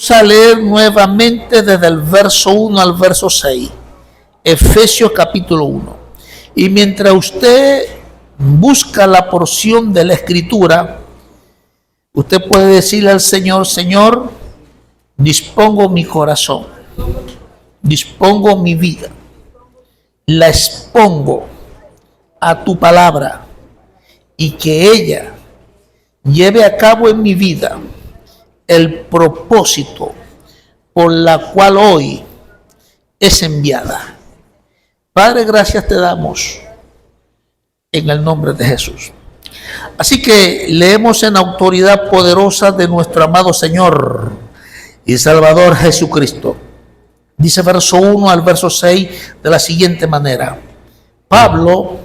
Vamos a leer nuevamente desde el verso 1 al verso 6, Efesios capítulo 1. Y mientras usted busca la porción de la escritura, usted puede decirle al Señor: Señor, dispongo mi corazón, dispongo mi vida, la expongo a tu palabra, y que ella lleve a cabo en mi vida el propósito por la cual hoy es enviada. Padre, gracias te damos en el nombre de Jesús. Así que leemos en autoridad poderosa de nuestro amado Señor y Salvador Jesucristo. Dice verso 1 al verso 6 de la siguiente manera: Pablo,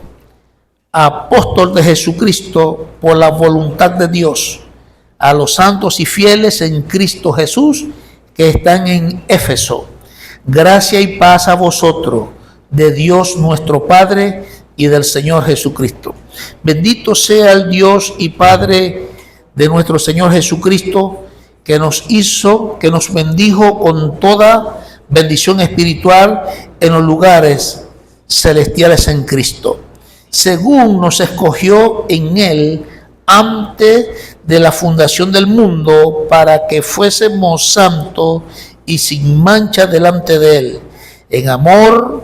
apóstol de Jesucristo por la voluntad de Dios, a los santos y fieles en Cristo Jesús que están en Éfeso, gracia y paz a vosotros, de Dios nuestro Padre y del Señor Jesucristo. Bendito sea el Dios y Padre de nuestro Señor Jesucristo, que nos bendijo con toda bendición espiritual en los lugares celestiales en Cristo, según nos escogió en Él antes de la fundación del mundo, para que fuésemos santos y sin mancha delante de Él, en amor,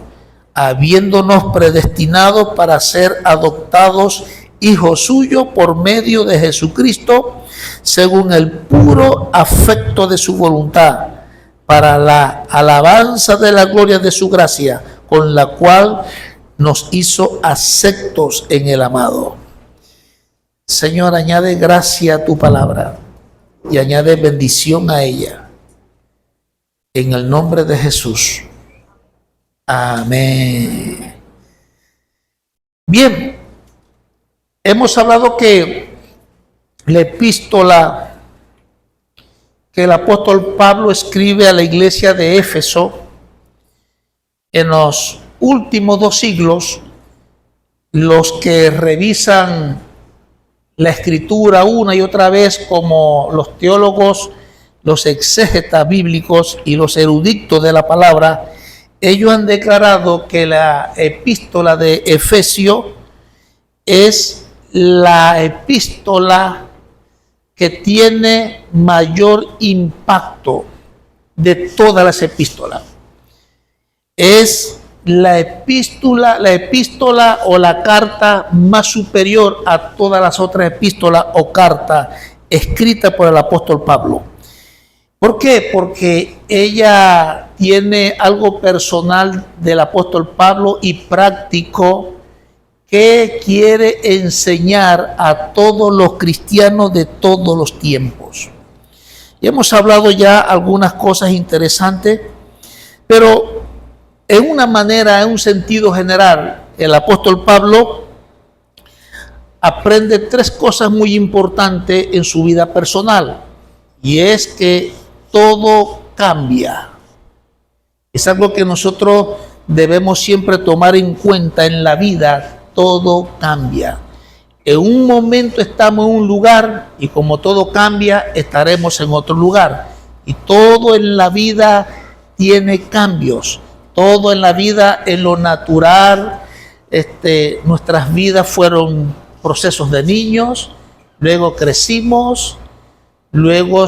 habiéndonos predestinado para ser adoptados hijos suyos por medio de Jesucristo, según el puro afecto de su voluntad, para la alabanza de la gloria de su gracia, con la cual nos hizo aceptos en el amado. Señor, añade gracia a tu palabra y añade bendición a ella. En el nombre de Jesús. Amén. Bien, hemos hablado que la epístola que el apóstol Pablo escribe a la iglesia de Éfeso en los últimos 2 siglos, los que revisan la escritura una y otra vez, como los teólogos, los exégetas bíblicos y los eruditos de la palabra, ellos han declarado que la epístola de Efesios es la epístola que tiene mayor impacto de todas las epístolas. Es la epístola o la carta más superior a todas las otras epístolas o cartas escritas por el apóstol Pablo. ¿Por qué? Porque ella tiene algo personal del apóstol Pablo y práctico que quiere enseñar a todos los cristianos de todos los tiempos. Y hemos hablado ya algunas cosas interesantes, pero en una manera, en un sentido general, el apóstol Pablo aprende 3 cosas muy importantes en su vida personal, y es que todo cambia. Es algo que nosotros debemos siempre tomar en cuenta en la vida. Todo cambia. En un momento estamos en un lugar y como todo cambia, estaremos en otro lugar. Y todo en la vida tiene cambios. Todo en la vida, en lo natural, nuestras vidas fueron procesos de niños, luego crecimos, luego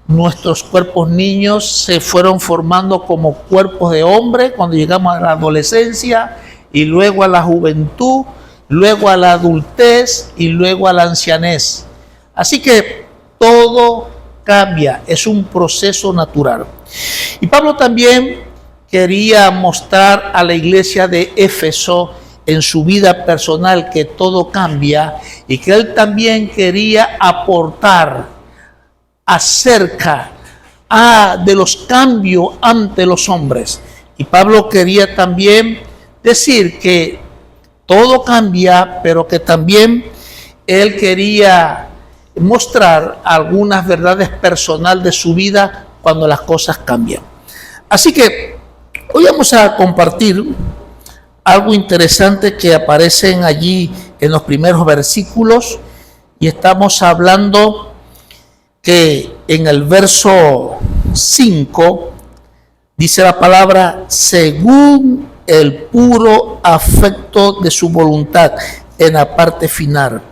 nuestros cuerpos niños se fueron formando como cuerpos de hombre cuando llegamos a la adolescencia, y luego a la juventud, luego a la adultez y luego a la ancianez. Así que todo cambia, es un proceso natural. Y Pablo también quería mostrar a la iglesia de Éfeso en su vida personal que todo cambia, y que él también quería aportar acerca de los cambios ante los hombres. Y Pablo quería también decir que todo cambia, pero que también él quería mostrar algunas verdades personales de su vida cuando las cosas cambian. Así que hoy vamos a compartir algo interesante que aparece allí en los primeros versículos, y estamos hablando que en el verso 5, dice la palabra, según el puro afecto de su voluntad, en la parte final.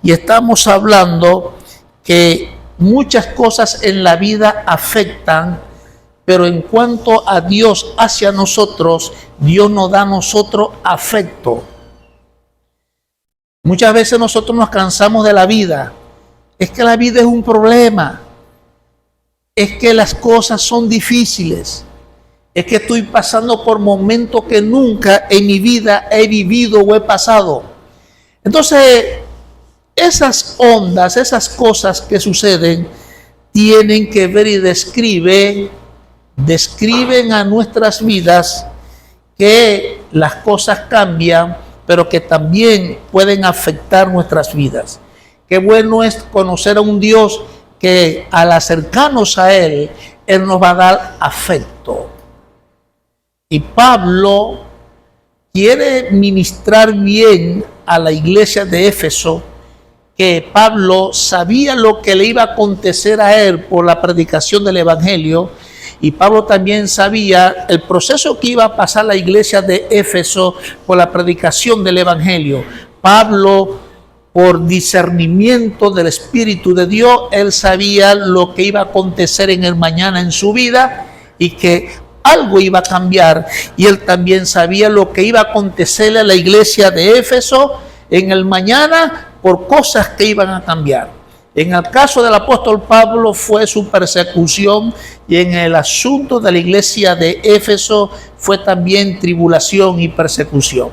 Y estamos hablando que muchas cosas en la vida afectan, pero en cuanto a Dios hacia nosotros, Dios nos da a nosotros afecto. Muchas veces nosotros nos cansamos de la vida. Es que la vida es un problema. Es que las cosas son difíciles. Es que estoy pasando por momentos que nunca en mi vida he vivido o he pasado. Entonces, esas ondas, esas cosas que suceden, tienen que ver y describen a nuestras vidas que las cosas cambian, pero que también pueden afectar nuestras vidas. Qué bueno es conocer a un Dios que al acercarnos a Él nos va a dar afecto. Y Pablo quiere ministrar bien a la iglesia de Éfeso, que Pablo sabía lo que le iba a acontecer a él por la predicación del Evangelio, y Pablo también sabía el proceso que iba a pasar la iglesia de Éfeso por la predicación del Evangelio. Pablo, por discernimiento del Espíritu de Dios, él sabía lo que iba a acontecer en el mañana en su vida y que algo iba a cambiar, y él también sabía lo que iba a acontecerle a la iglesia de Éfeso en el mañana por cosas que iban a cambiar. En el caso del apóstol Pablo fue su persecución, y en el asunto de la iglesia de Éfeso fue también tribulación y persecución.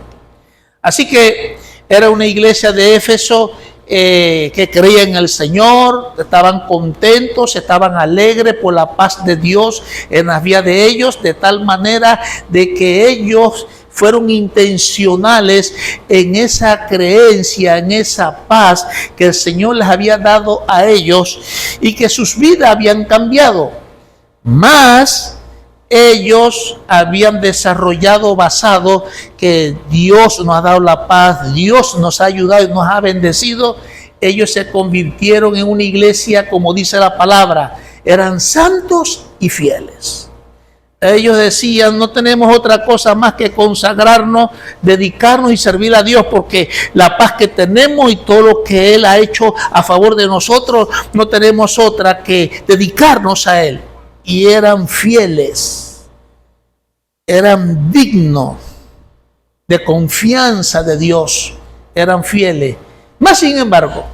Así que era una iglesia de Éfeso que creía en el Señor, estaban contentos, estaban alegres por la paz de Dios en las vidas de ellos, de tal manera de que ellos fueron intencionales en esa creencia, en esa paz que el Señor les había dado a ellos y que sus vidas habían cambiado. Más ellos habían desarrollado basado que Dios nos ha dado la paz, Dios nos ha ayudado y nos ha bendecido. Ellos se convirtieron en una iglesia, como dice la palabra, eran santos y fieles. Ellos decían, no tenemos otra cosa más que consagrarnos, dedicarnos y servir a Dios, porque la paz que tenemos y todo lo que Él ha hecho a favor de nosotros, no tenemos otra que dedicarnos a Él. Y eran fieles, eran dignos de confianza de Dios, eran fieles. Mas sin embargo,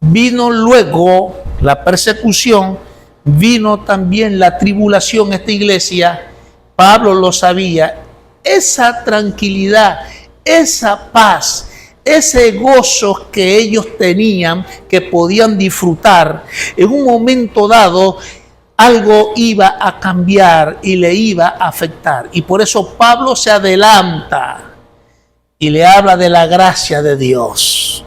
vino luego la persecución, vino también la tribulación. Esta iglesia, Pablo lo sabía, esa tranquilidad, esa paz, ese gozo que ellos tenían, que podían disfrutar, en un momento dado, algo iba a cambiar y le iba a afectar. Y por eso Pablo se adelanta y le habla de la gracia de Dios.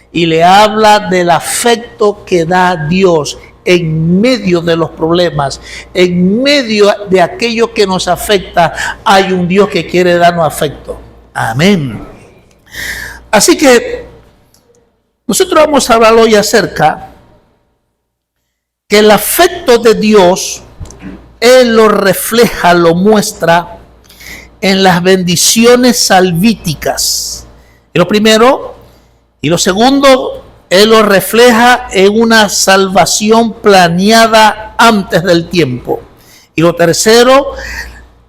Y le habla del afecto que da Dios en medio de los problemas, en medio de aquello que nos afecta. Hay un Dios que quiere darnos afecto. Amén. Así que nosotros vamos a hablar hoy acerca que el afecto de Dios, Él lo refleja, lo muestra en las bendiciones salvíticas. Y lo primero, y lo segundo, Él lo refleja en una salvación planeada antes del tiempo. Y lo tercero,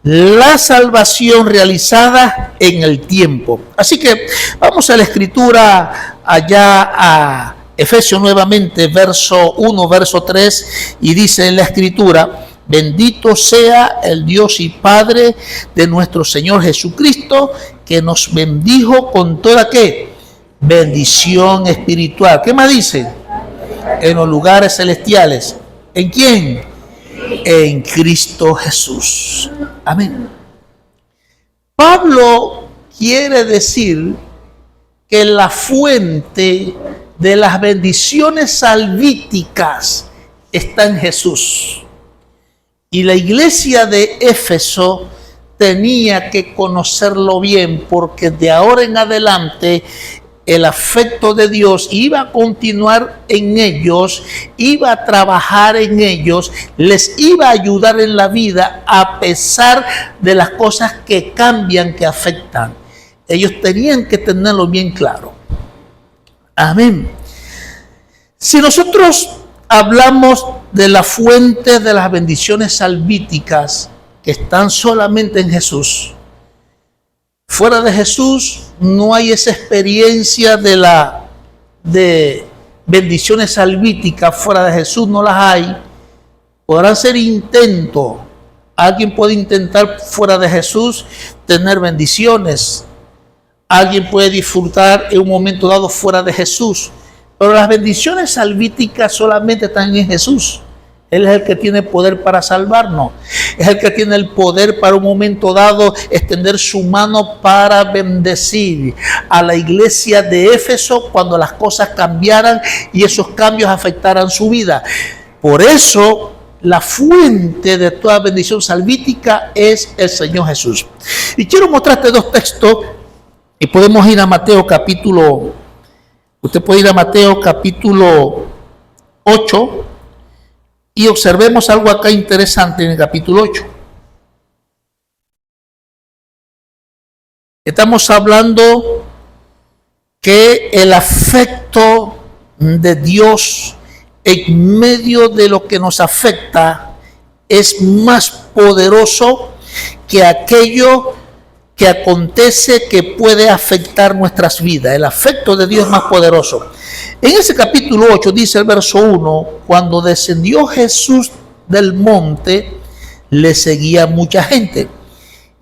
la salvación realizada en el tiempo. Así que vamos a la escritura, allá a Efesios nuevamente, verso 1, verso 3, y dice en la escritura: bendito sea el Dios y Padre de nuestro Señor Jesucristo, que nos bendijo con toda ¿qué? Bendición espiritual. ¿Qué más dice? En los lugares celestiales. ¿En quién? En Cristo Jesús. Amén. Pablo quiere decir que la fuente de las bendiciones salvíticas está en Jesús. Y la iglesia de Éfeso tenía que conocerlo bien, porque de ahora en adelante el afecto de Dios iba a continuar en ellos, iba a trabajar en ellos, les iba a ayudar en la vida a pesar de las cosas que cambian, que afectan. Ellos tenían que tenerlo bien claro. Amén. Si nosotros hablamos de la fuente de las bendiciones salvíticas que están solamente en Jesús, fuera de Jesús no hay esa experiencia de bendiciones salvíticas. Fuera de Jesús no las hay. Podrán ser intentos. Alguien puede intentar fuera de Jesús tener bendiciones. Alguien puede disfrutar en un momento dado fuera de Jesús. Pero las bendiciones salvíticas solamente están en Jesús. Él es el que tiene poder para salvarnos. Es el que tiene el poder para un momento dado extender su mano para bendecir a la iglesia de Éfeso cuando las cosas cambiaran y esos cambios afectaran su vida. Por eso la fuente de toda bendición salvítica es el Señor Jesús. Y quiero mostrarte dos textos y podemos ir a Mateo capítulo. Usted puede ir a Mateo capítulo 8. Y observemos algo acá interesante en el capítulo 8. Estamos hablando que el afecto de Dios en medio de lo que nos afecta es más poderoso que aquello que acontece que puede afectar nuestras vidas. El afecto de Dios es más poderoso. En ese capítulo 8 dice el verso 1, cuando descendió Jesús del monte, le seguía mucha gente.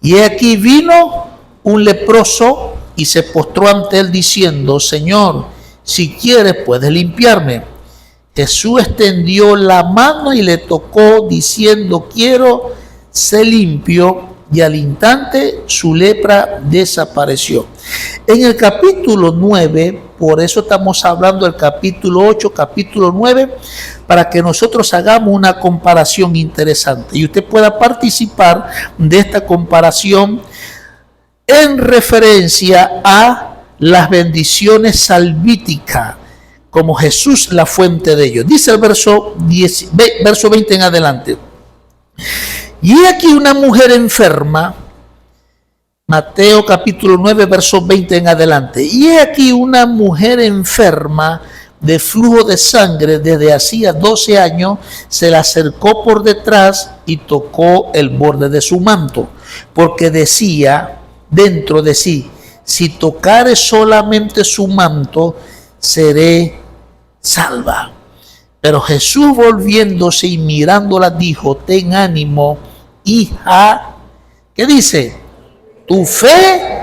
Y aquí vino un leproso y se postró ante él diciendo, Señor, si quieres puedes limpiarme. Jesús extendió la mano y le tocó diciendo, quiero ser limpio. Y al instante su lepra desapareció. En el capítulo 9, por eso estamos hablando del capítulo 8, capítulo 9, para que nosotros hagamos una comparación interesante y usted pueda participar de esta comparación en referencia a las bendiciones salvíticas, como Jesús la fuente de ellos. Dice el verso 20 en adelante. Y aquí una mujer enferma, Mateo capítulo 9, verso 20 en adelante. Y aquí una mujer enferma de flujo de sangre desde hacía 12 años, se le acercó por detrás y tocó el borde de su manto, porque decía dentro de sí, si tocare solamente su manto, seré salva. Pero Jesús volviéndose y mirándola dijo, ten ánimo, hija, ¿qué dice? Tu fe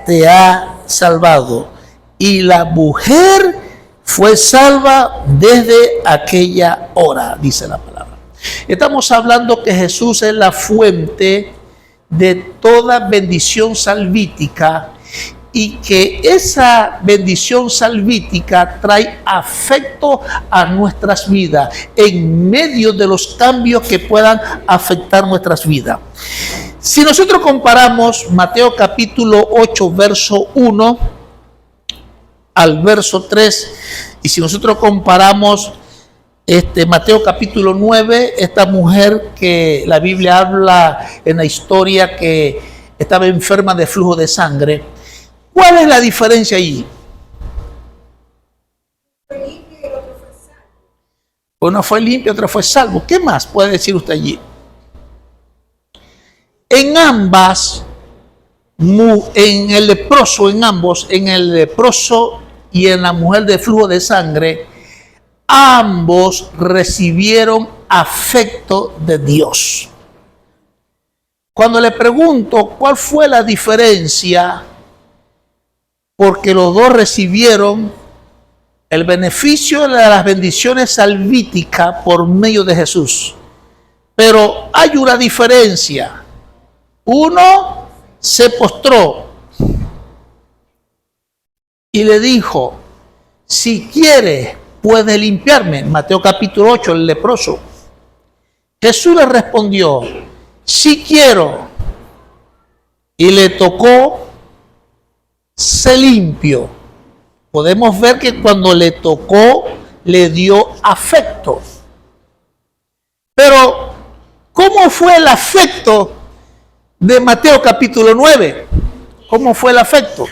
te ha salvado. Y la mujer fue salva desde aquella hora, dice la palabra. Estamos hablando que Jesús es la fuente de toda bendición salvítica y que esa bendición salvítica trae afecto a nuestras vidas en medio de los cambios que puedan afectar nuestras vidas. Si nosotros comparamos Mateo capítulo 8 verso 1 al verso 3 y si nosotros comparamos Mateo capítulo 9, esta mujer que la Biblia habla en la historia que estaba enferma de flujo de sangre, ¿cuál es la diferencia ahí? Uno fue limpio, otro fue salvo. ¿Qué más puede decir usted allí? En ambas, en el leproso, en ambos, en el leproso y en la mujer de flujo de sangre, ambos recibieron afecto de Dios. Cuando le pregunto cuál fue la diferencia, porque los dos recibieron el beneficio de las bendiciones salvíticas por medio de Jesús. Pero hay una diferencia. Uno se postró y le dijo, si quieres, puedes limpiarme. Mateo capítulo 8, el leproso. Jesús le respondió, si quiero. Y le tocó, sé limpio. podemos ver que cuando le tocó, le dio afecto. Pero, ¿cómo fue el afecto de Mateo capítulo 9? ¿Cómo fue el afecto?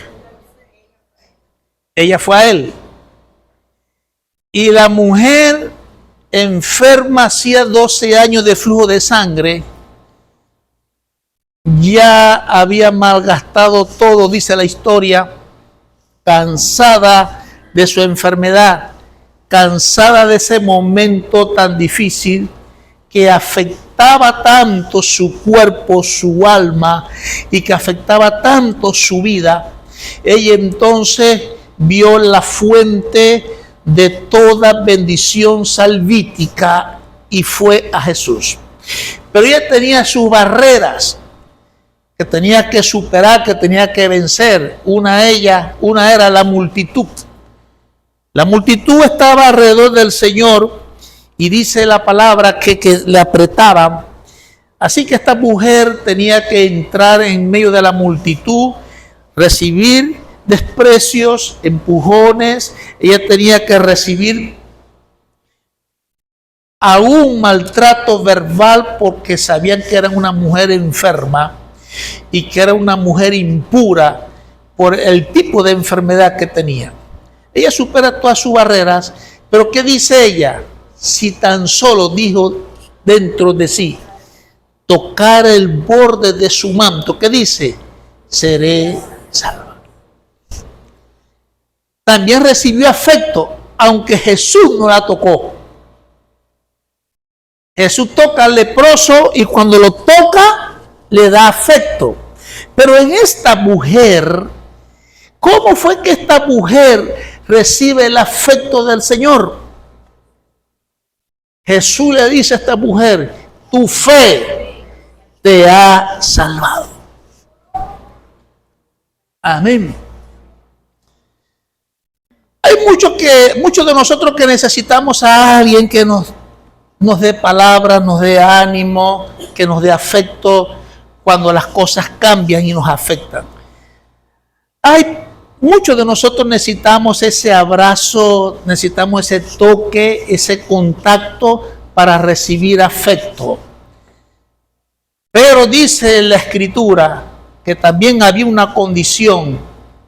Ella fue a él. Y la mujer enferma hacía 12 años de flujo de sangre, ya había malgastado todo, dice la historia, cansada de su enfermedad, cansada de ese momento tan difícil que afectaba tanto su cuerpo, su alma, y que afectaba tanto su vida. Ella entonces vio la fuente de toda bendición salvítica y fue a Jesús. Pero ella tenía sus barreras que tenía que superar, que tenía que vencer. Una era la multitud. La multitud estaba alrededor del Señor y dice la palabra que le apretaban. Así que esta mujer tenía que entrar en medio de la multitud, recibir desprecios, empujones. Ella tenía que recibir aún maltrato verbal porque sabían que era una mujer enferma y que era una mujer impura por el tipo de enfermedad que tenía. Ella supera todas sus barreras, pero ¿qué dice ella? Si tan solo dijo dentro de sí, tocar el borde de su manto, ¿qué dice? Seré salva. También recibió afecto, aunque Jesús no la tocó. Jesús toca al leproso y cuando lo toca, le da afecto. Pero en esta mujer, ¿cómo fue que esta mujer recibe el afecto del Señor? Jesús le dice a esta mujer, tu fe te ha salvado. Amén. Hay muchos de nosotros que necesitamos a alguien que nos dé palabras, nos dé ánimo, que nos dé afecto cuando las cosas cambian y nos afectan. Muchos de nosotros necesitamos ese abrazo, necesitamos ese toque, ese contacto para recibir afecto. Pero dice la Escritura que también había una condición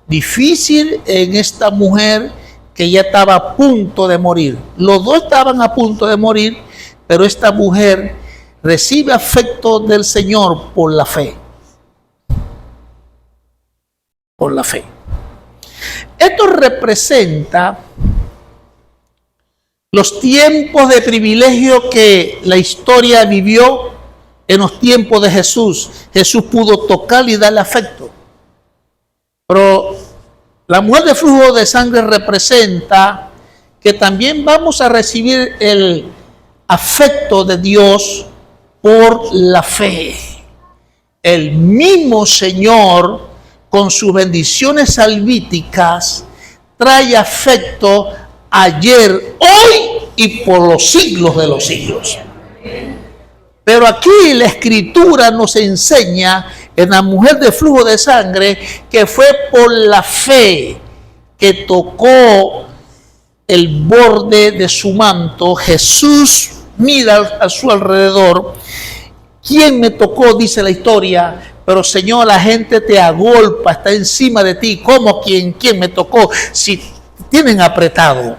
difícil en esta mujer, que ya estaba a punto de morir. Los dos estaban a punto de morir, pero esta mujer recibe afecto del Señor por la fe. Por la fe. Esto representa los tiempos de privilegio que la historia vivió en los tiempos de Jesús. Jesús pudo tocar y darle afecto. Pero la mujer de flujo de sangre representa que también vamos a recibir el afecto de Dios por la fe. El mismo Señor, con sus bendiciones salvíticas, trae afecto ayer, hoy y por los siglos de los siglos. Pero aquí la Escritura nos enseña en la mujer de flujo de sangre que fue por la fe que tocó el borde de su manto. Jesús mira a su alrededor. ¿Quién me tocó? Dice la historia. Pero Señor, la gente te agolpa, está encima de ti. ¿Cómo quién me tocó? Si tienen apretado.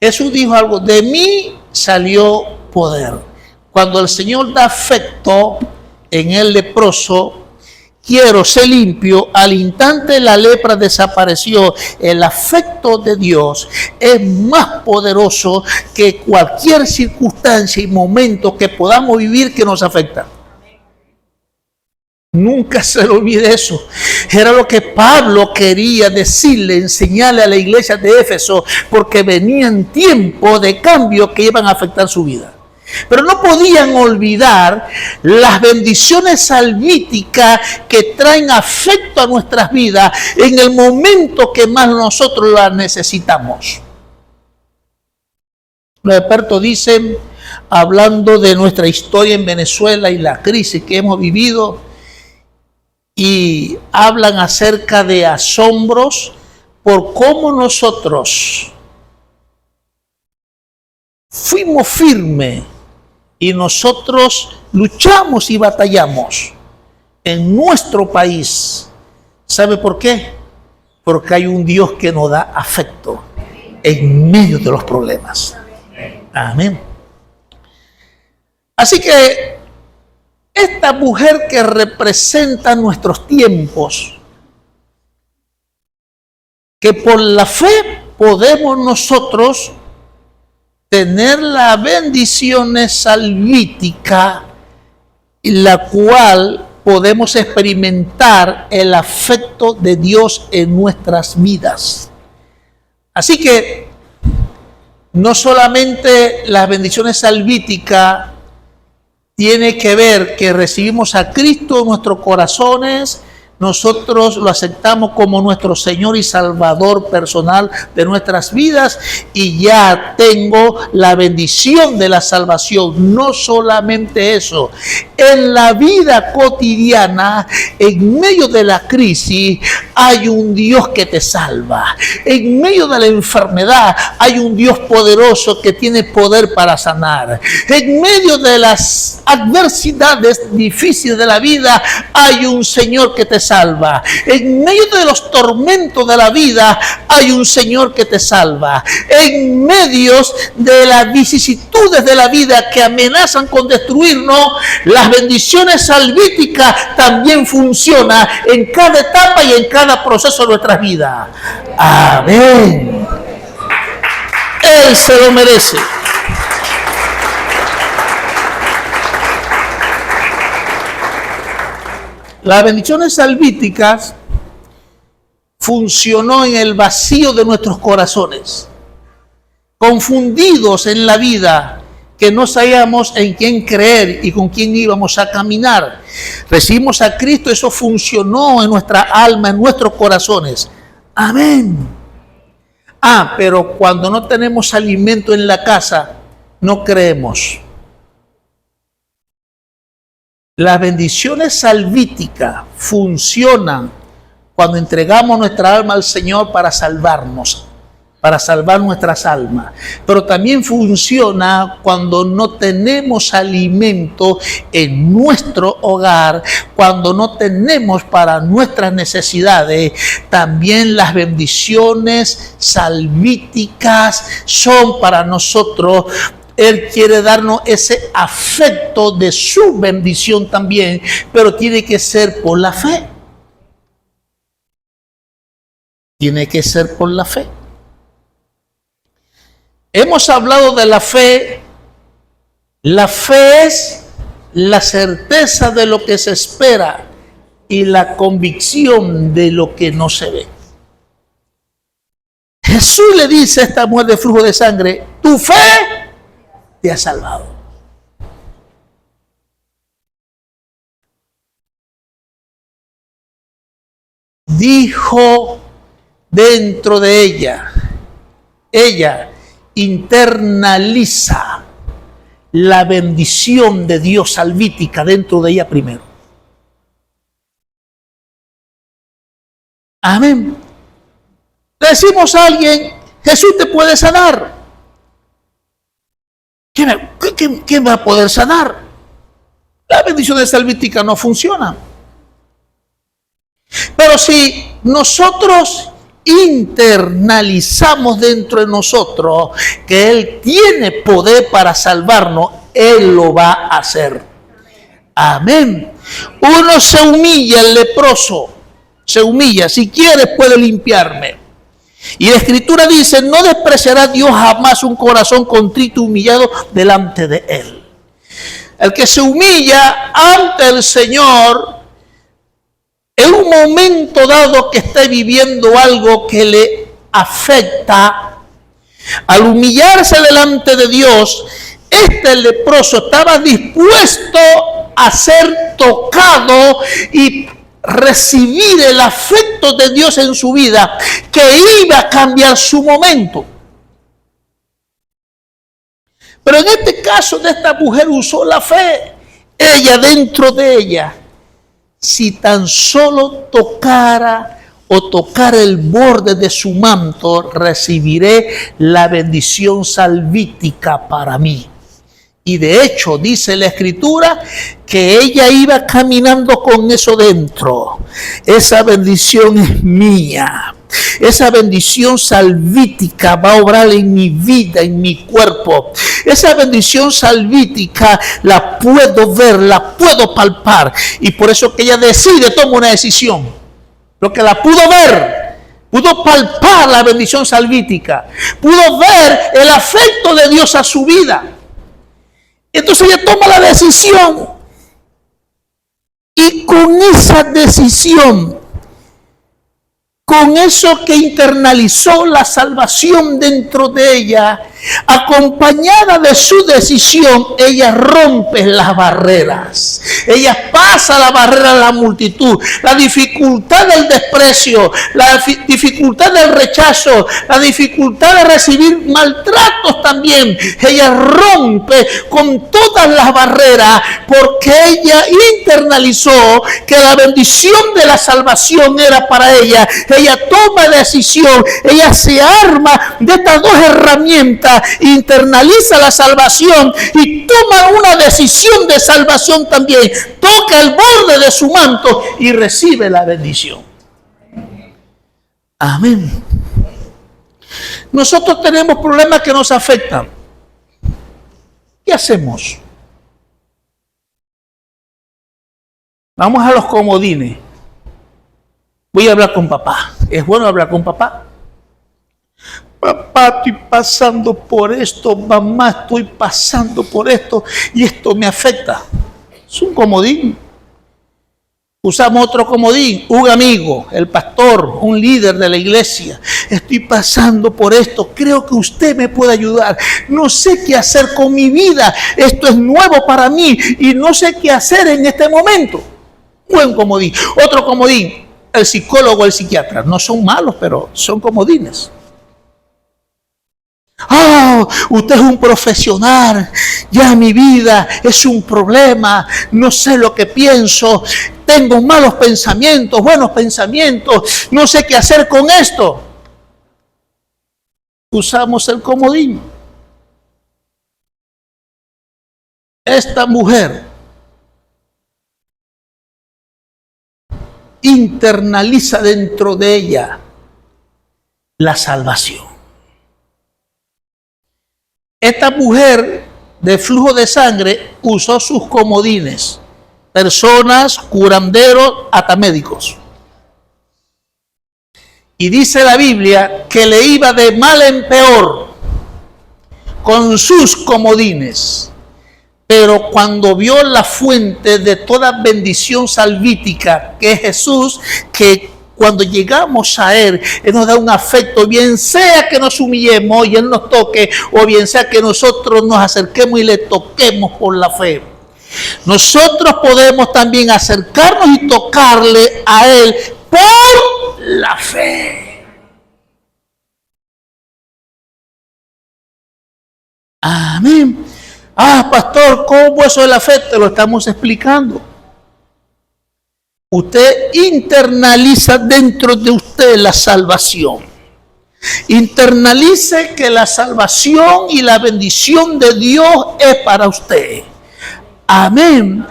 Jesús dijo algo, de mí salió poder. Cuando el Señor da afecto en el leproso, quiero ser limpio, al instante la lepra desapareció. El afecto de Dios es más poderoso que cualquier circunstancia y momento que podamos vivir que nos afecta. Nunca se le olvide eso. Era lo que Pablo quería decirle, enseñarle a la iglesia de Éfeso, porque venían tiempos de cambio que iban a afectar su vida. Pero no podían olvidar las bendiciones salvíticas que traen afecto a nuestras vidas en el momento que más nosotros las necesitamos. Los expertos dicen, hablando de nuestra historia en Venezuela y la crisis que hemos vivido, y hablan acerca de asombros, por cómo nosotros fuimos firmes y nosotros luchamos y batallamos en nuestro país. ¿Sabe por qué? Porque hay un Dios que nos da afecto en medio de los problemas. Amén. Así que esta mujer que representa nuestros tiempos, que por la fe podemos nosotros tener la bendición salvítica, la cual podemos experimentar el afecto de Dios en nuestras vidas. Así que no solamente las bendiciones salvíticas tiene que ver que recibimos a Cristo en nuestros corazones, nosotros lo aceptamos como nuestro Señor y Salvador personal de nuestras vidas y ya tengo la bendición de la salvación. No solamente eso, en la vida cotidiana, en medio de la crisis, hay un Dios que te salva. En medio de la enfermedad, hay un Dios poderoso que tiene poder para sanar. En medio de las adversidades difíciles de la vida, hay un Señor que te salva. En medio de los tormentos de la vida hay un Señor que te salva. En medio de las vicisitudes de la vida que amenazan con destruirnos, las bendiciones salvíticas también funcionan en cada etapa y en cada proceso de nuestras vidas. Amén. Él se lo merece. Las bendiciones salvíticas funcionó en el vacío de nuestros corazones, confundidos en la vida, que no sabíamos en quién creer y con quién íbamos a caminar. Recibimos a Cristo, eso funcionó en nuestra alma, en nuestros corazones. Amén. Pero cuando no tenemos alimento en la casa, no creemos. Las bendiciones salvíticas funcionan cuando entregamos nuestra alma al Señor para salvarnos, para salvar nuestras almas. Pero también funciona cuando no tenemos alimento en nuestro hogar, cuando no tenemos para nuestras necesidades. También las bendiciones salvíticas son para nosotros. Él quiere darnos ese afecto de su bendición también, pero tiene que ser por la fe. Tiene que ser por la fe. Hemos hablado de la fe. La fe es la certeza de lo que se espera y la convicción de lo que no se ve. Jesús le dice a esta mujer de flujo de sangre, tu fe te ha salvado. Dijo dentro de ella internaliza la bendición de Dios salvítica dentro de ella primero. Amén. Le decimos a alguien, Jesús te puede sanar. ¿Quién va a poder sanar? La bendición salvítica no funciona. Pero si nosotros internalizamos dentro de nosotros que Él tiene poder para salvarnos, Él lo va a hacer. Amén. Uno se humilla, el leproso se humilla. Si quieres puede limpiarme. Y la Escritura dice, no despreciará Dios jamás un corazón contrito y humillado delante de Él. El que se humilla ante el Señor, en un momento dado que esté viviendo algo que le afecta, al humillarse delante de Dios, este leproso estaba dispuesto a ser tocado y recibir el afecto de Dios en su vida, que iba a cambiar su momento. Pero en este caso de esta mujer usó la fe. Ella dentro de ella, si tan solo tocara o tocar el borde de su manto, recibiré la bendición salvífica para mí. Y de hecho dice la Escritura que ella iba caminando con eso dentro. Esa bendición es mía. Esa bendición salvífica va a obrar en mi vida, en mi cuerpo. Esa bendición salvífica la puedo ver, la puedo palpar. Y por eso que ella decide, toma una decisión. Lo que la pudo ver, pudo palpar la bendición salvífica. Pudo ver el afecto de Dios a su vida. Entonces ella toma la decisión. Y con esa decisión, con eso que internalizó la salvación dentro de ella, acompañada de su decisión, ella rompe las barreras. Ella pasa la barrera de la multitud, la dificultad del desprecio, la dificultad del rechazo, la dificultad de recibir maltratos también. Ella rompe con todas las barreras porque ella internalizó que la bendición de la salvación era para ella. Ella toma decisión, ella se arma de estas dos herramientas, internaliza la salvación y toma una decisión de salvación también. Toca el borde de su manto y recibe la bendición. Amén. Nosotros tenemos problemas que nos afectan. ¿Qué hacemos? Vamos a los comodines. Voy a hablar con papá. ¿Es bueno hablar con papá? Papá, estoy pasando por esto. Mamá, estoy pasando por esto. Y esto me afecta. Es un comodín. Usamos otro comodín. Un amigo, el pastor, un líder de la iglesia. Estoy pasando por esto. Creo que usted me puede ayudar. No sé qué hacer con mi vida. Esto es nuevo para mí. Y no sé qué hacer en este momento. Buen comodín. Otro comodín. El psicólogo o el psiquiatra. No son malos, pero son comodines. Usted es un profesional. Ya mi vida es un problema. No sé lo que pienso. Tengo malos pensamientos, buenos pensamientos. No sé qué hacer con esto. Usamos el comodín. Esta mujer internaliza dentro de ella la salvación. Esta mujer de flujo de sangre usó sus comodines, personas, curanderos, hasta médicos. Y dice la Biblia que le iba de mal en peor con sus comodines. Pero cuando vio la fuente de toda bendición salvífica, que es Jesús, que cuando llegamos a Él nos da un afecto, bien sea que nos humillemos y Él nos toque, o bien sea que nosotros nos acerquemos y le toquemos por la fe. Nosotros podemos también acercarnos y tocarle a Él por la fe. Amén. Pastor, ¿cómo eso de la fe? Te lo estamos explicando. Usted internaliza dentro de usted la salvación. Internalice que la salvación y la bendición de Dios es para usted. Amén.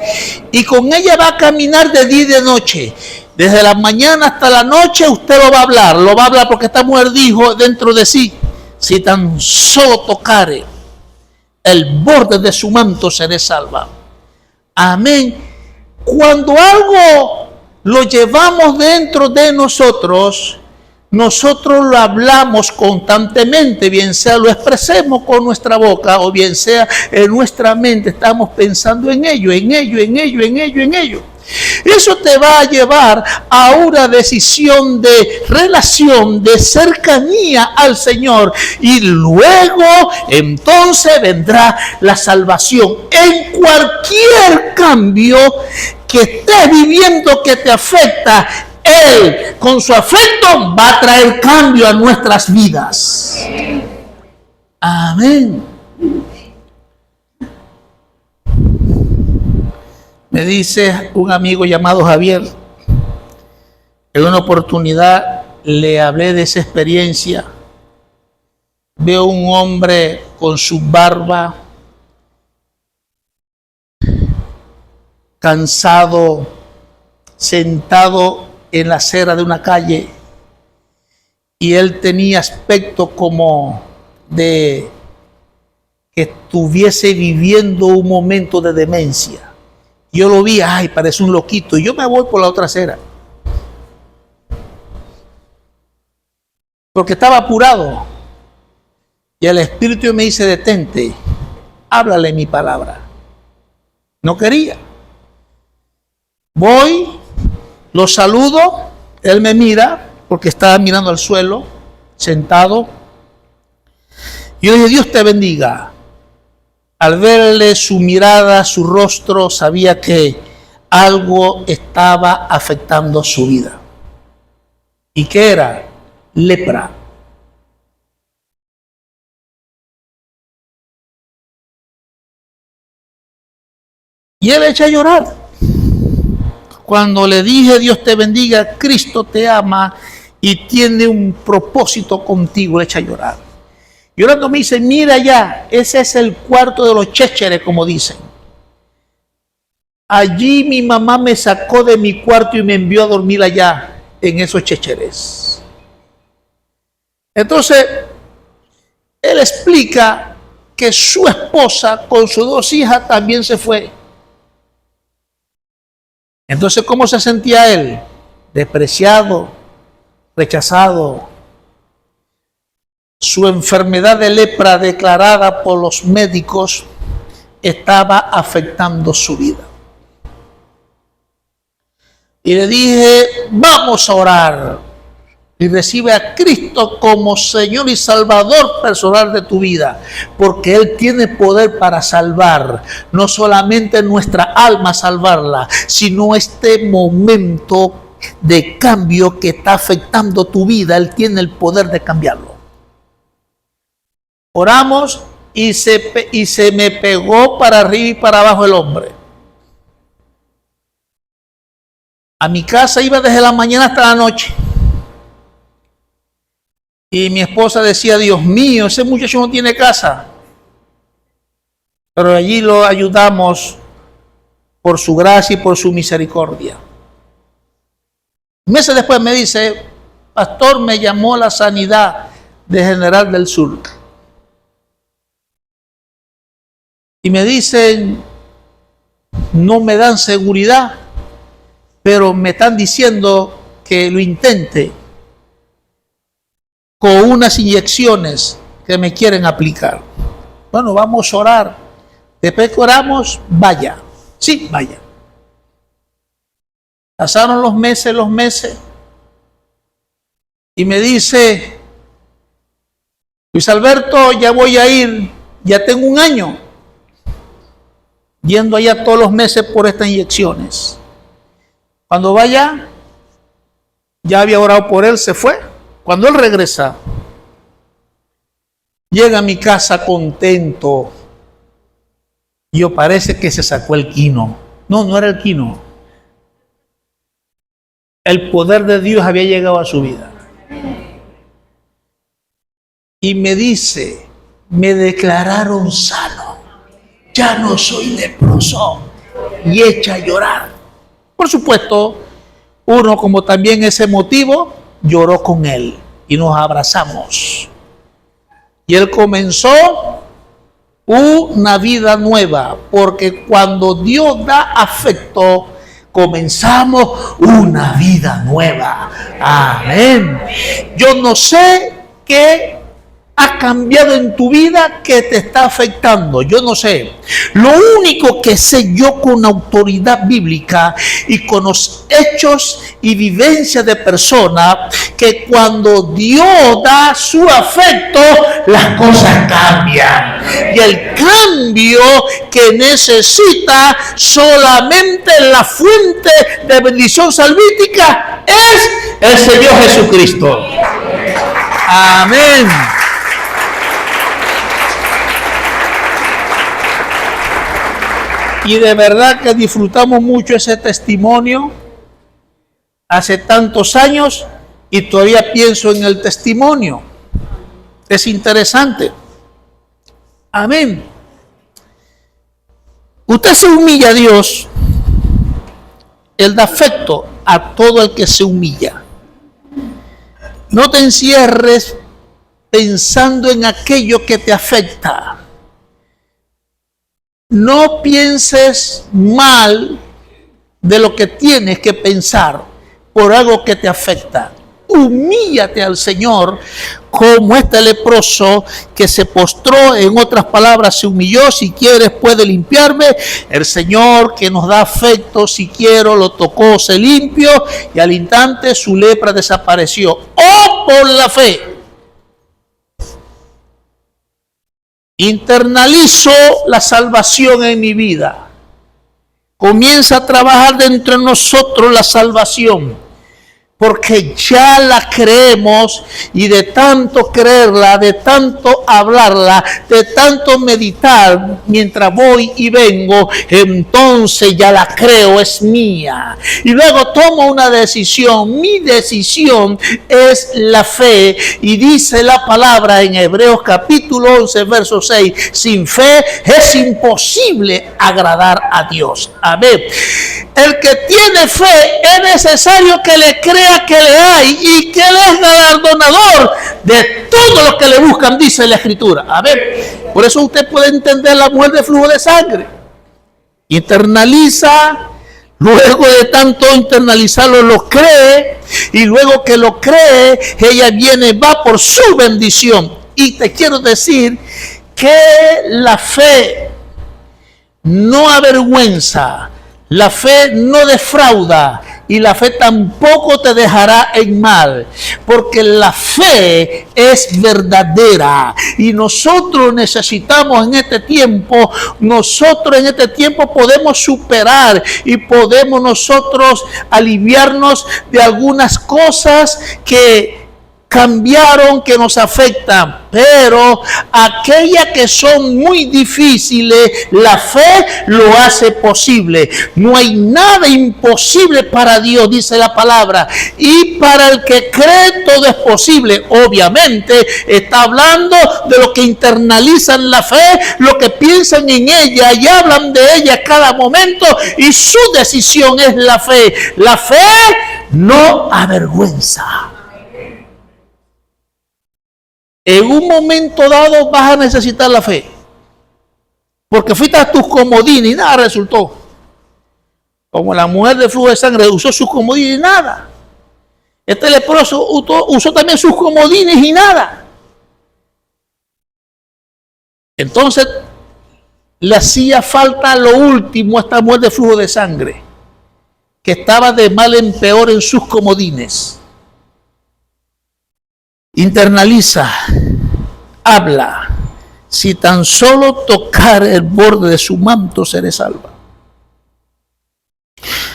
Y con ella va a caminar de día y de noche. Desde la mañana hasta la noche usted lo va a hablar. Lo va a hablar porque esta mujer dijo dentro de sí: si tan solo tocare el borde de su manto, seré salva. Amén. Cuando algo lo llevamos dentro de nosotros, nosotros lo hablamos constantemente, bien sea lo expresemos con nuestra boca o bien sea en nuestra mente estamos pensando en ello, en ello, en ello, en ello, en ello. Eso te va a llevar a una decisión de relación, de cercanía al Señor, y luego entonces vendrá la salvación. En cualquier cambio que estés viviendo que te afecta, Él con su afecto va a traer cambio a nuestras vidas. Amén. Me dice un amigo llamado Javier, En una oportunidad le hablé de esa experiencia. Veo un hombre con su barba, cansado, sentado en la acera de una calle, y él tenía aspecto como de que estuviese viviendo un momento de demencia. Yo lo vi, ay, parece un loquito, y yo me voy por la otra acera, porque estaba apurado. Y el Espíritu me dice, detente, háblale mi palabra. No quería. Voy, lo saludo, él me mira, porque estaba mirando al suelo, sentado. Yo dije, Dios te bendiga. Al verle su mirada, su rostro, sabía que algo estaba afectando su vida. ¿Y qué era? Lepra. Y él echa a llorar. Cuando le dije, Dios te bendiga, Cristo te ama y tiene un propósito contigo, echa a llorar. Y orando me dice, mira ya, ese es el cuarto de los chécheres, como dicen. Allí mi mamá me sacó de mi cuarto y me envió a dormir allá, en esos chécheres. Entonces, él explica que su esposa con sus 2 hijas también se fue. Entonces, ¿cómo se sentía él? Despreciado, rechazado. Su enfermedad de lepra declarada por los médicos estaba afectando su vida. Y le dije, vamos a orar y recibe a Cristo como Señor y Salvador personal de tu vida, porque Él tiene poder para salvar, no solamente nuestra alma salvarla, sino este momento de cambio que está afectando tu vida, Él tiene el poder de cambiarlo. Oramos y se me pegó para arriba y para abajo el hombre. A mi casa iba desde la mañana hasta la noche. Y mi esposa decía, Dios mío, ese muchacho no tiene casa. Pero allí lo ayudamos por su gracia y por su misericordia. Meses después me dice, pastor, me llamó la sanidad de General del Sur. Y me dicen, no me dan seguridad, pero me están diciendo que lo intente con unas inyecciones que me quieren aplicar. Bueno, vamos a orar. Después que oramos, vaya. Sí, vaya. Pasaron los meses. Y me dice, Luis Alberto, ya voy a ir, ya tengo 1 año yendo allá todos los meses por estas inyecciones. Cuando vaya, ya había orado por él, se fue. Cuando él regresa, llega a mi casa contento. Yo parece que se sacó el quino. No, no era el quino. El poder de Dios había llegado a su vida. Y me dice, me declararon sano. Ya no soy leproso. Y echa a llorar. Por supuesto, uno como también ese motivo, lloró con él y nos abrazamos. Y él comenzó una vida nueva, porque cuando Dios da afecto, comenzamos una vida nueva. Amén. Yo no sé qué ha cambiado en tu vida que te está afectando. Yo no sé. Lo único que sé yo con autoridad bíblica y con los hechos y vivencias de personas, que cuando Dios da su afecto, las cosas cambian. Y el cambio que necesita solamente la fuente de bendición salvífica es el Señor Jesucristo. Amén. Y de verdad que disfrutamos mucho ese testimonio, hace tantos años y todavía pienso en el testimonio. Es interesante. Amén. Usted se humilla a Dios. Él da afecto a todo el que se humilla. No te encierres pensando en aquello que te afecta. No pienses mal de lo que tienes que pensar por algo que te afecta. Humíllate al Señor como este leproso que se postró, en otras palabras se humilló. Si quieres puede limpiarme. El Señor que nos da afecto, si quiero, lo tocó, se limpió y al instante su lepra desapareció. ¡Oh, por la fe! Internalizo la salvación en mi vida. Comienza a trabajar dentro de nosotros la salvación. Porque ya la creemos y de tanto creerla, de tanto hablarla, de tanto meditar mientras voy y vengo, entonces ya la creo, es mía. Y luego tomo una decisión. Mi decisión es la fe. Y dice la palabra en Hebreos capítulo 11, verso 6, sin fe es imposible agradar a Dios. Amén. El que tiene fe es necesario que le crea que le hay y que él es galardonador de todos los que le buscan, dice la Escritura. A ver, por eso usted puede entender la mujer de flujo de sangre. Internaliza, luego de tanto internalizarlo, lo cree, y luego que lo cree, ella viene, va por su bendición. Y te quiero decir que la fe no avergüenza, la fe no defrauda y la fe tampoco te dejará en mal, porque la fe es verdadera y nosotros necesitamos en este tiempo, podemos superar y podemos nosotros aliviarnos de algunas cosas que cambiaron, que nos afectan, pero aquellas que son muy difíciles, la fe lo hace posible. No hay nada imposible para Dios, dice la palabra, y para el que cree todo es posible. Obviamente está hablando de los que internalizan la fe, los que piensan en ella y hablan de ella cada momento, y su decisión es la fe. La fe no avergüenza. En un momento dado vas a necesitar la fe, porque fuiste a tus comodines y nada resultó. Como la mujer de flujo de sangre usó sus comodines y nada. Este leproso usó también sus comodines y nada. Entonces le hacía falta lo último a esta mujer de flujo de sangre, que estaba de mal en peor en sus comodines. Internaliza, habla, si tan solo tocar el borde de su manto seré salva.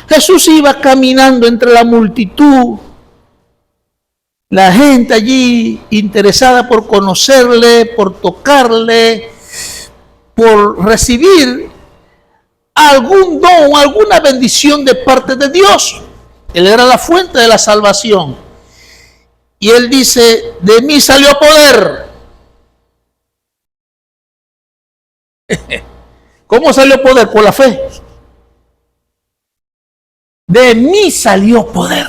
Jesús iba caminando entre la multitud, la gente allí interesada por conocerle, por tocarle, por recibir algún don, alguna bendición de parte de Dios. Él era la fuente de la salvación. Y él dice, de mí salió poder. ¿Cómo salió poder? Por la fe. De mí salió poder.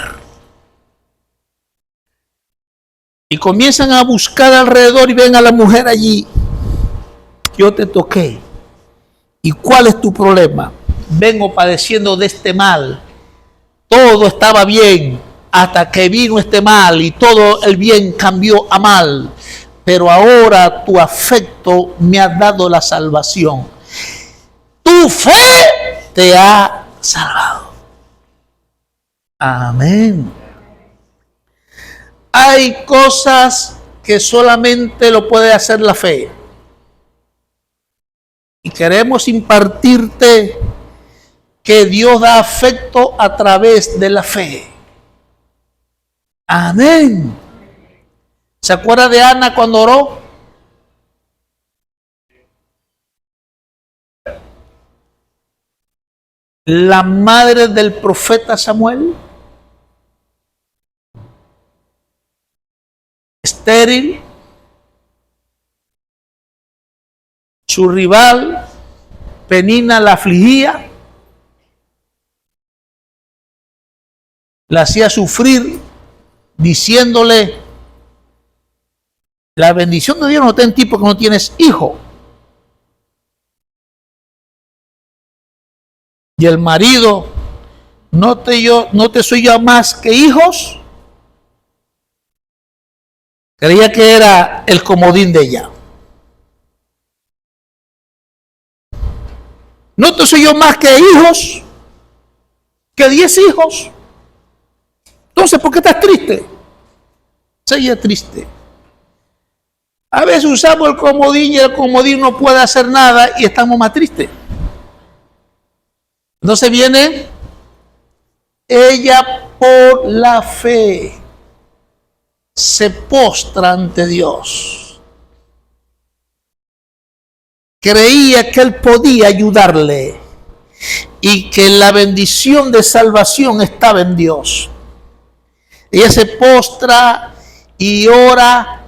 Y comienzan a buscar alrededor y ven a la mujer allí. Yo te toqué. ¿Y cuál es tu problema? Vengo padeciendo de este mal. Todo estaba bien hasta que vino este mal y todo el bien cambió a mal. Pero ahora tu afecto me ha dado la salvación. Tu fe te ha salvado. Amén. Hay cosas que solamente lo puede hacer la fe. Y queremos impartirte que Dios da afecto a través de la fe. Amén. ¿Se acuerda de Ana cuando oró? La madre del profeta Samuel. estéril, su rival Penina la afligía, la hacía sufrir, diciéndole: la bendición de Dios no está en ti porque no tienes hijo. Y el marido: no te soy yo más que hijos. Creía que era el comodín de ella. No te soy yo más que hijos, que 10 hijos. Entonces, ¿por qué estás triste? Ella triste. A veces usamos el comodín y el comodín no puede hacer nada y estamos más tristes. Entonces viene ella por la fe, se postra ante Dios. Creía que Él podía ayudarle y que la bendición de salvación estaba en Dios. Ella se postra y ora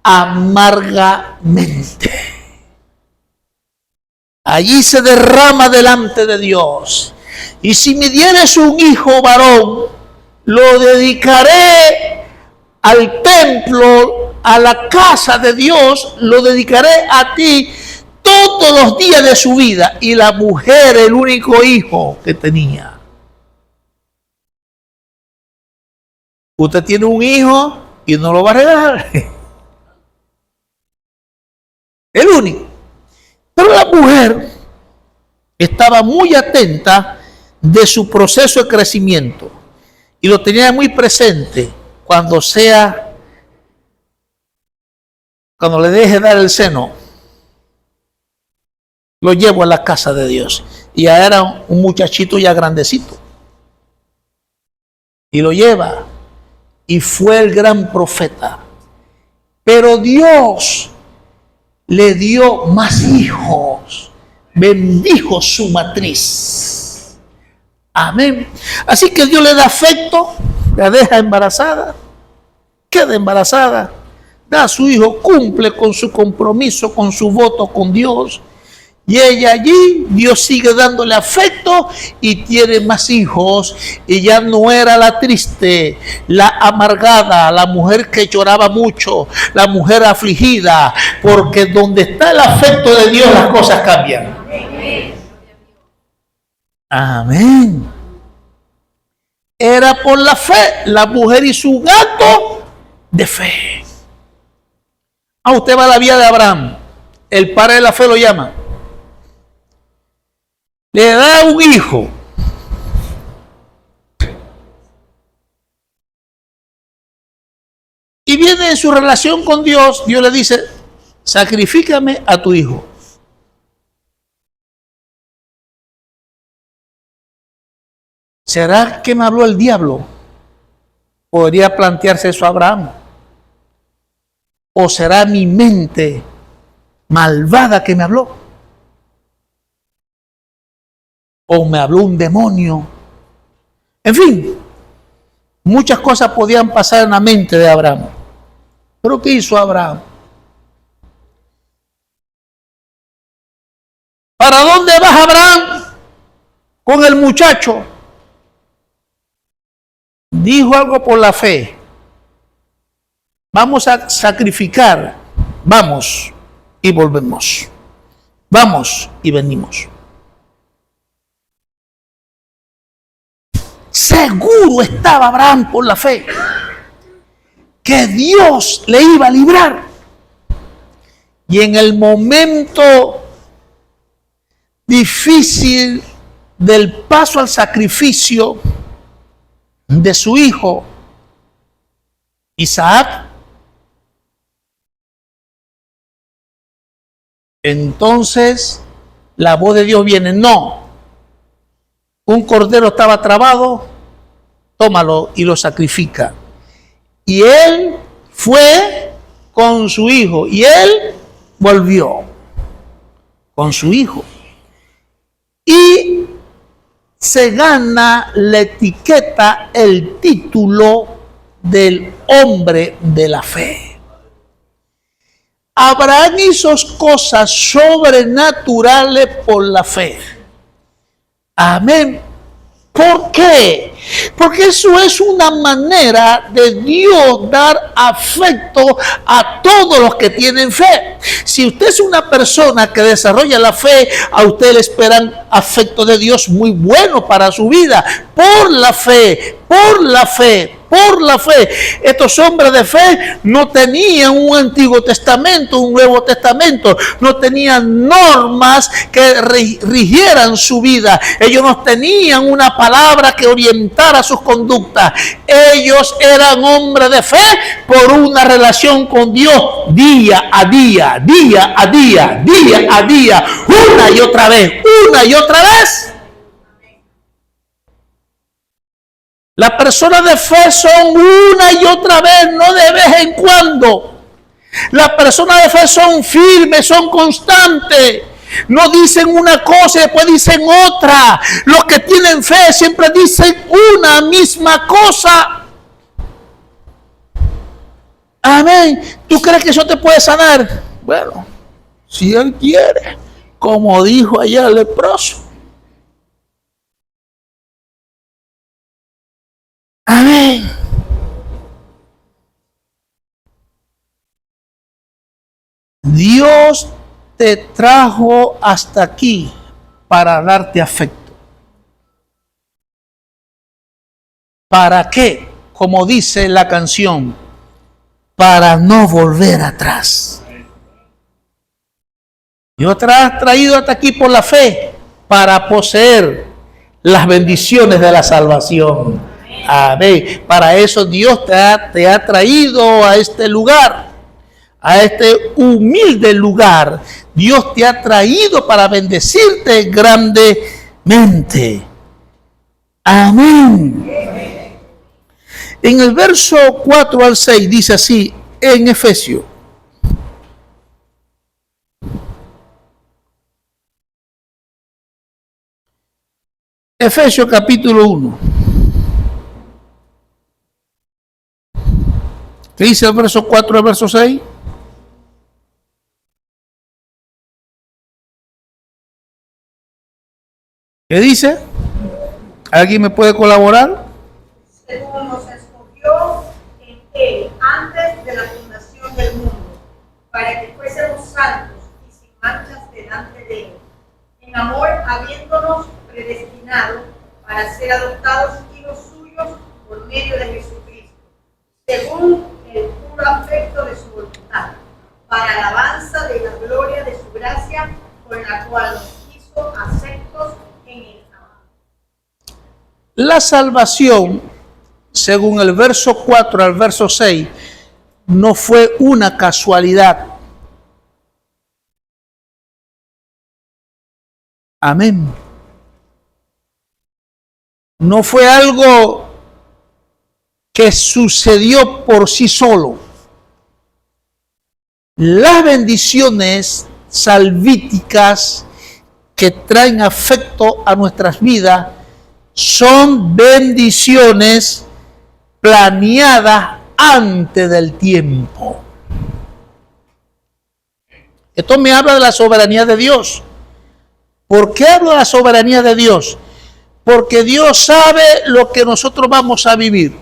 amargamente. Allí se derrama delante de Dios. Y si me dieres un hijo varón, lo dedicaré al templo, a la casa de Dios, lo dedicaré a ti todos los días de su vida. Y la mujer, el único hijo que tenía. Usted tiene un hijo y no lo va a regalar. El único. Pero la mujer estaba muy atenta de su proceso de crecimiento y lo tenía muy presente. Cuando le deje dar el seno, lo llevo a la casa de Dios. Y ya era un muchachito ya grandecito. Y lo lleva. Y fue el gran profeta. Pero Dios le dio más hijos. Bendijo su matriz. Amén. Así que Dios le da afecto, la deja embarazada, queda embarazada, da a su hijo, cumple con su compromiso, con su voto con Dios. Y ella allí, Dios sigue dándole afecto y tiene más hijos. Y ya no era la triste, la amargada, la mujer que lloraba mucho, la mujer afligida, porque donde está el afecto de Dios las cosas cambian. Amén. Era por la fe, la mujer y su gato de fe. Usted va a la vida de Abraham, el padre de la fe lo llama. Le da un hijo. Y viene en su relación con Dios, Dios le dice: sacrifícame a tu hijo. ¿Será que me habló el diablo? Podría plantearse eso a Abraham. ¿O será mi mente malvada que me habló? ¿O me habló un demonio? En fin, muchas cosas podían pasar en la mente de Abraham. ¿Pero qué hizo Abraham? ¿Para dónde vas, Abraham? Con el muchacho. Dijo algo por la fe. Vamos a sacrificar. Vamos y volvemos. Vamos y venimos. Seguro estaba Abraham por la fe que Dios le iba a librar. Y en el momento difícil del paso al sacrificio de su hijo Isaac, entonces la voz de Dios viene: no, un cordero estaba trabado, tómalo y lo sacrifica. Y él fue con su hijo y él volvió con su hijo. Y se gana la etiqueta, el título del hombre de la fe. Abraham hizo cosas sobrenaturales por la fe. Amén. ¿Por qué? Porque eso es una manera de Dios dar afecto a todos los que tienen fe. Si usted es una persona que desarrolla la fe, a usted le esperan afecto de Dios muy bueno para su vida. Por la fe, por la fe. Por la fe. Estos hombres de fe no tenían un Antiguo Testamento, un Nuevo Testamento, no tenían normas que rigieran su vida. Ellos no tenían una palabra que orientara sus conductas. Ellos eran hombres de fe por una relación con Dios día a día, día a día, día a día, una y otra vez, una y otra vez. Las personas de fe son una y otra vez, no de vez en cuando. Las personas de fe son firmes, son constantes. No dicen una cosa y después dicen otra. Los que tienen fe siempre dicen una misma cosa. Amén. ¿Tú crees que eso te puede sanar? Bueno, si Él quiere, como dijo allá el leproso. Amén. Dios te trajo hasta aquí para darte afecto. ¿Para qué? Como dice la canción, para no volver atrás. Dios te ha traído hasta aquí por la fe para poseer las bendiciones de la salvación. Amén. Para eso Dios te ha traído a este lugar, a este humilde lugar. Dios te ha traído para bendecirte grandemente. Amén. En el verso 4 al 6 dice así, en Efesios. Efesios capítulo 1. ¿Qué dice el verso 4 al verso 6? ¿Qué dice? ¿Alguien me puede colaborar? Según nos escogió en Él antes de la fundación del mundo, para que fuésemos santos y sin manchas delante de Él, en amor habiéndonos predestinado para ser adoptados hijos suyos por medio de Jesucristo, según el puro afecto de su voluntad, para alabanza de la gloria de su gracia, con la cual nos hizo aceptos en el amado. La salvación, según el verso 4 al verso 6, no fue una casualidad. Amén. No fue algo que sucedió por sí solo. Las bendiciones salvíficas que traen afecto a nuestras vidas son bendiciones planeadas antes del tiempo. Esto me habla de la soberanía de Dios. ¿Por qué hablo de la soberanía de Dios? Porque Dios sabe lo que nosotros vamos a vivir.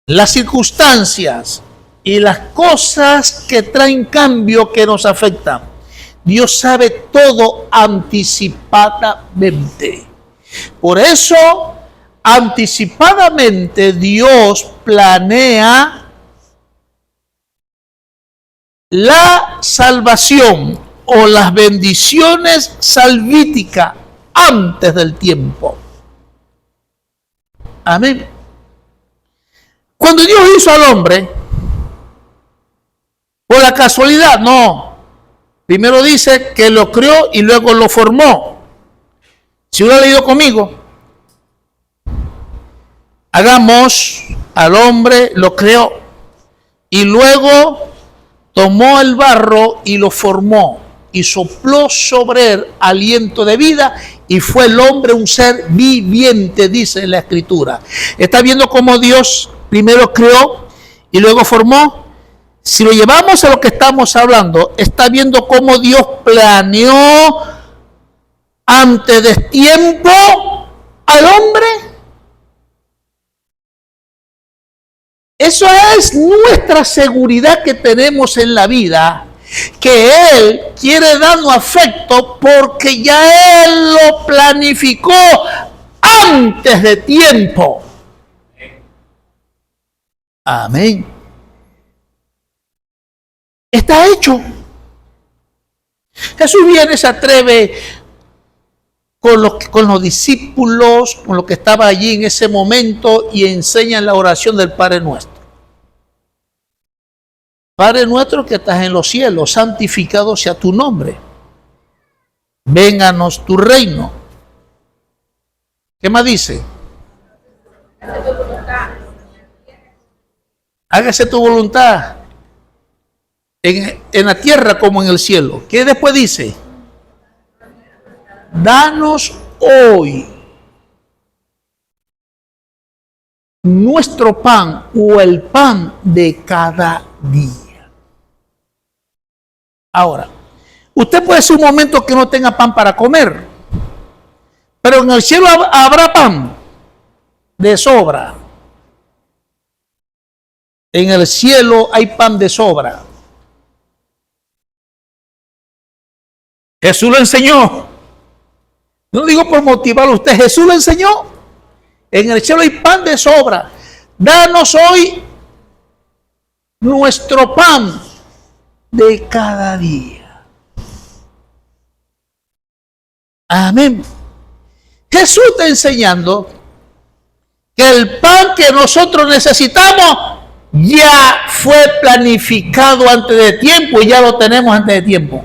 Las circunstancias y las cosas que traen cambio que nos afectan. Dios sabe todo anticipadamente. Por eso, anticipadamente Dios planea la salvación o las bendiciones salvíficas antes del tiempo. Amén. Cuando Dios hizo al hombre, por la casualidad, no. Primero dice que lo creó y luego lo formó. Si uno ha leído conmigo, hagamos al hombre, lo creó y luego tomó el barro y lo formó y sopló sobre él aliento de vida y fue el hombre un ser viviente, dice la Escritura. ¿Está viendo cómo Dios primero creó y luego formó? Si lo llevamos a lo que estamos hablando, está viendo cómo Dios planeó antes de tiempo al hombre. Eso es nuestra seguridad que tenemos en la vida, que Él quiere darnos afecto porque ya Él lo planificó antes de tiempo. Amén. Está hecho. Jesús viene, se atreve con los discípulos, con los que estaba allí en ese momento, y enseña la oración del Padre Nuestro. Padre nuestro que estás en los cielos, santificado sea tu nombre. Vénganos tu reino. ¿Qué más dice? Hágase tu voluntad en la tierra como en el cielo. ¿Qué después dice? Danos hoy nuestro pan, o el pan de cada día. Ahora, usted puede ser un momento que no tenga pan para comer, pero en el cielo habrá pan de sobra. En el cielo hay pan de sobra. Jesús lo enseñó. No lo digo por motivarlo a usted, Jesús lo enseñó. En el cielo hay pan de sobra. Danos hoy nuestro pan de cada día. Amén. Jesús está enseñando que el pan que nosotros necesitamos ya fue planificado antes de tiempo y ya lo tenemos antes de tiempo.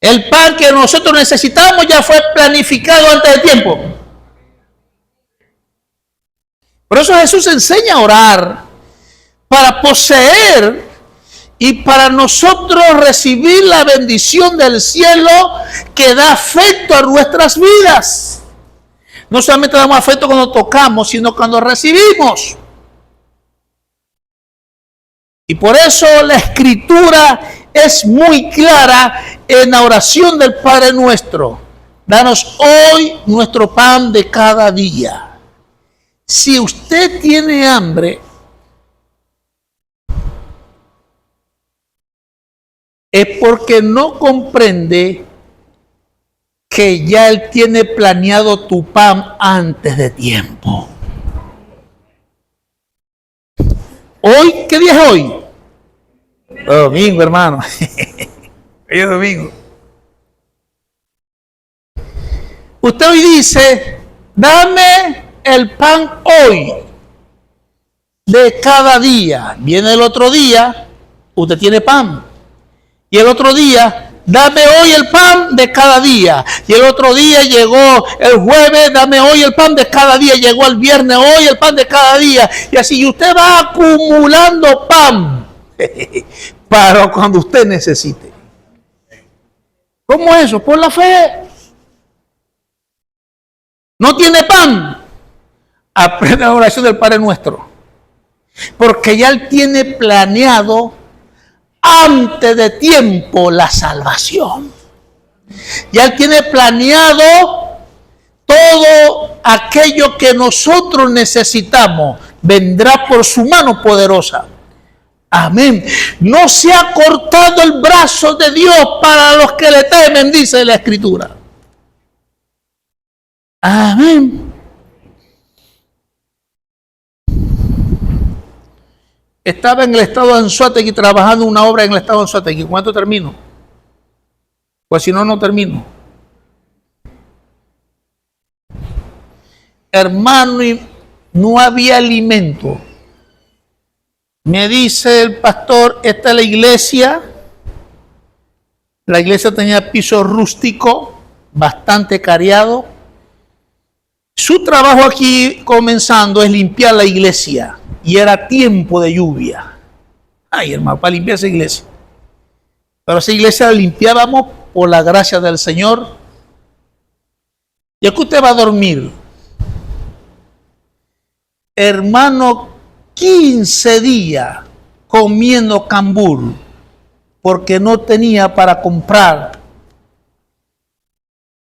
El pan que nosotros necesitamos ya fue planificado antes de tiempo. Por eso Jesús enseña a orar para poseer y para nosotros recibir la bendición del cielo que da afecto a nuestras vidas. No solamente damos afecto cuando tocamos, sino cuando recibimos. Y por eso la Escritura es muy clara en la oración del Padre Nuestro. Danos hoy nuestro pan de cada día. Si usted tiene hambre, es porque no comprende que ya Él tiene planeado tu pan antes de tiempo. Hoy, ¿qué día es hoy? Domingo, hermano. Hoy es domingo. Usted hoy dice, dame el pan hoy de cada día. Viene el otro día, usted tiene pan. Y el otro día, dame hoy el pan de cada día. Y el otro día llegó el jueves, dame hoy el pan de cada día. Llegó el viernes, hoy el pan de cada día. Y así usted va acumulando pan para cuando usted necesite. ¿Cómo es eso? Por la fe. ¿No tiene pan? Aprende la oración del Padre Nuestro. Porque ya Él tiene planeado antes de tiempo la salvación. Ya Él tiene planeado todo aquello que nosotros necesitamos. Vendrá por su mano poderosa. Amén. No se ha cortado el brazo de Dios para los que le temen, dice la Escritura. Amén. Estaba en el estado de Anzoátegui trabajando una obra en el estado de Anzoátegui. ¿Cuánto termino? Pues si no, no termino. Hermano, no había alimento. Me dice el pastor, esta es la iglesia. La iglesia tenía piso rústico, bastante cariado. Su trabajo aquí comenzando es limpiar la iglesia. Y era tiempo de lluvia. Ay, hermano, para limpiar esa iglesia. Pero esa iglesia la limpiábamos por la gracia del Señor. Y aquí usted va a dormir. Hermano, 15 días comiendo cambur porque no tenía para comprar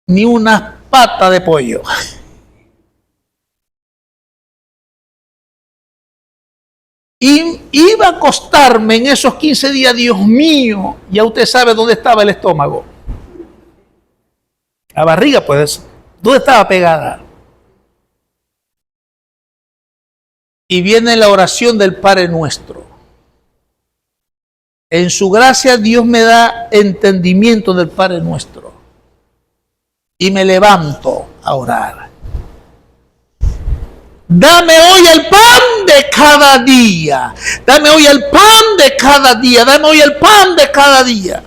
ni una pata de pollo. Y iba a acostarme en esos 15 días, Dios mío, ya usted sabe dónde estaba el estómago. La barriga, pues, ¿dónde estaba pegada? Y viene la oración del Padre Nuestro. En su gracia Dios me da entendimiento del Padre Nuestro. Y me levanto a orar. Dame hoy el pan de cada día. Dame hoy el pan de cada día. Dame hoy el pan de cada día.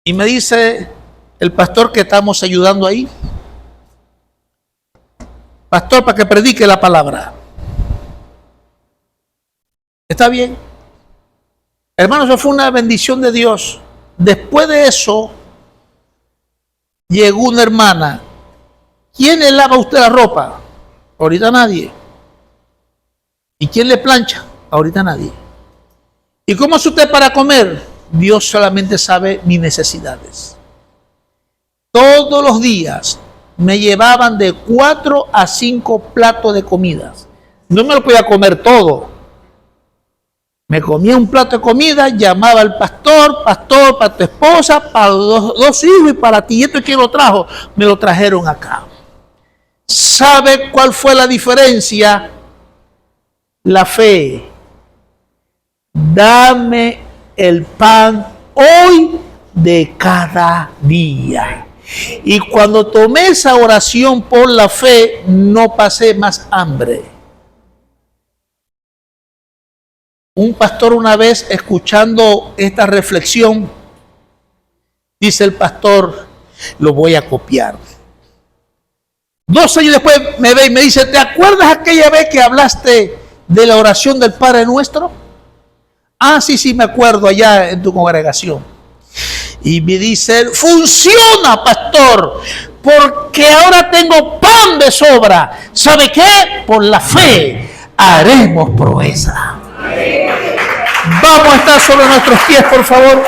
Y me dice el pastor que estamos ayudando ahí: pastor, para que predique la palabra. ¿Está bien? Hermanos, eso fue una bendición de Dios. Después de eso, llegó una hermana. ¿Quién le lava a usted la ropa? Ahorita nadie. ¿Y quién le plancha? Ahorita nadie. ¿Y cómo hace usted para comer? Dios solamente sabe mis necesidades. Todos los días me llevaban de 4 a 5 platos de comidas. No me lo podía comer todo. Me comía un plato de comida, llamaba al pastor: pastor, para tu esposa, para los dos hijos y para ti. ¿Y esto quién lo trajo? Me lo trajeron acá. ¿Sabe cuál fue la diferencia? La fe. Dame el pan hoy de cada día. Y cuando tomé esa oración por la fe, no pasé más hambre. Un pastor una vez, escuchando esta reflexión, dice el pastor: lo voy a copiar. 2 años después me ve y me dice: ¿te acuerdas aquella vez que hablaste de la oración del Padre Nuestro? Ah, sí, me acuerdo, allá en tu congregación. Y me dice: funciona, pastor, porque ahora tengo pan de sobra. ¿Sabe qué? Por la fe haremos proeza. Vamos a estar sobre nuestros pies, por favor.